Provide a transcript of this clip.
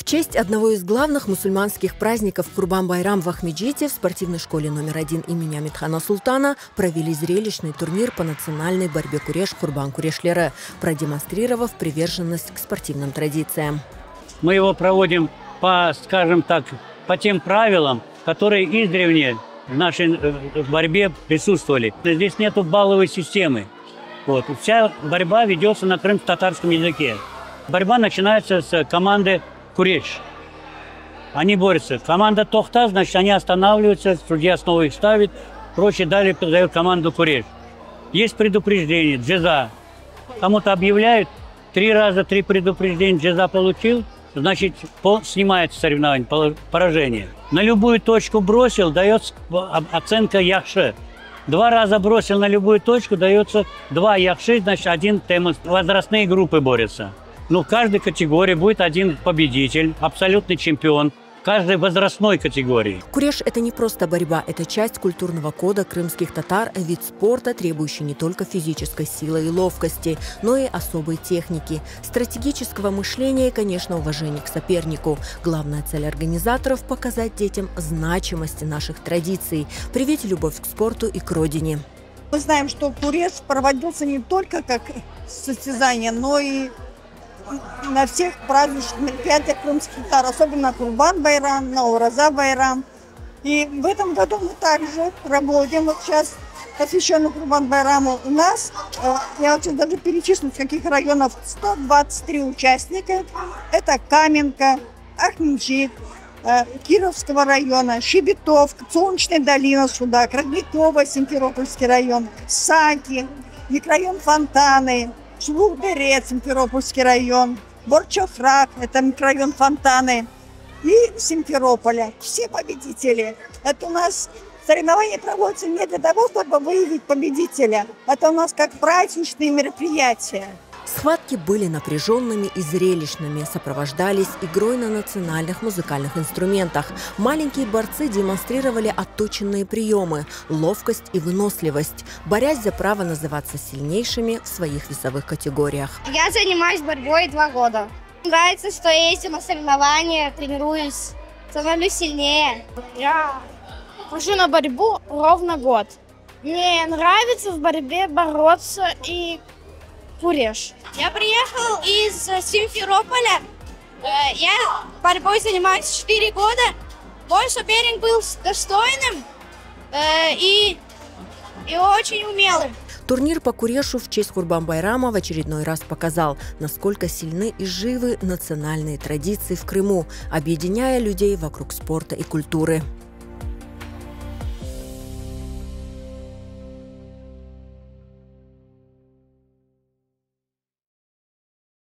честь одного из главных мусульманских праздников Курбан-Байрам в Ахмеджите в спортивной школе №1 имени Амитхана Султана провели зрелищный турнир по национальной борьбе куреш Курбан-Курешлері, продемонстрировав приверженность к спортивным традициям. Мы его проводим по, скажем так, по тем правилам, которые издревле в нашей борьбе присутствовали. Здесь нету балловой системы. Вот. Вся борьба ведется на крымско-татарском языке. Борьба начинается с команды Куреш. Они борются. Команда Тохта, значит, они останавливаются, судья снова их ставит, проще далее дает команду Куреш. Есть предупреждение, джеза. Кому-то объявляют, 3 раза 3 предупреждения джеза получил, значит, снимается соревнование, поражение. На любую точку бросил, дается оценка яхше. 2 раза бросил на любую точку, дается 2 яхши, значит, 1 темос. Возрастные группы борются. Ну, в каждой категории будет 1 победитель, абсолютный чемпион. В каждой возрастной категории. Куреш – это не просто борьба, это часть культурного кода крымских татар, вид спорта, требующий не только физической силы и ловкости, но и особой техники, стратегического мышления и, конечно, уважения к сопернику. Главная цель организаторов – показать детям значимость наших традиций, привить любовь к спорту и к родине. Мы знаем, что куреш проводился не только как состязание, но и на всех праздничных мероприятиях крымских татар, особенно Курбан-Байрам, Наураза-Байрам. И в этом году мы также работаем. Вот сейчас, посвященный Курбан-Байраму, у нас, я вот сейчас даже перечислю, с каких районов, 123 участника. Это Каменка, Ахмеджит, Кировского района, Щебетовка, Солнечная долина, Судак, Родниково, Симферопольский район, Саки, микрорайон Фонтаны, Швух-Дере, Симферопольский район, Борчохрак, это микрорайон Фонтаны, и Симферополя. Все победители. Это у нас соревнования проводятся не для того, чтобы выявить победителя. Это у нас как праздничные мероприятия. Схватки были напряженными и зрелищными, сопровождались игрой на национальных музыкальных инструментах. Маленькие борцы демонстрировали отточенные приемы, ловкость и выносливость, борясь за право называться сильнейшими в своих весовых категориях. Я занимаюсь борьбой 2 года. Нравится, что я езжу на соревнования, тренируюсь, становлюсь сильнее. Я хожу на борьбу ровно год. Мне нравится в борьбе бороться и куреш. Я приехал из Симферополя. Я борьбой занимаюсь 4 года. Мой соперник был достойным и очень умелым. Турнир по курешу в честь Курбан-Байрама в очередной раз показал, насколько сильны и живы национальные традиции в Крыму, объединяя людей вокруг спорта и культуры.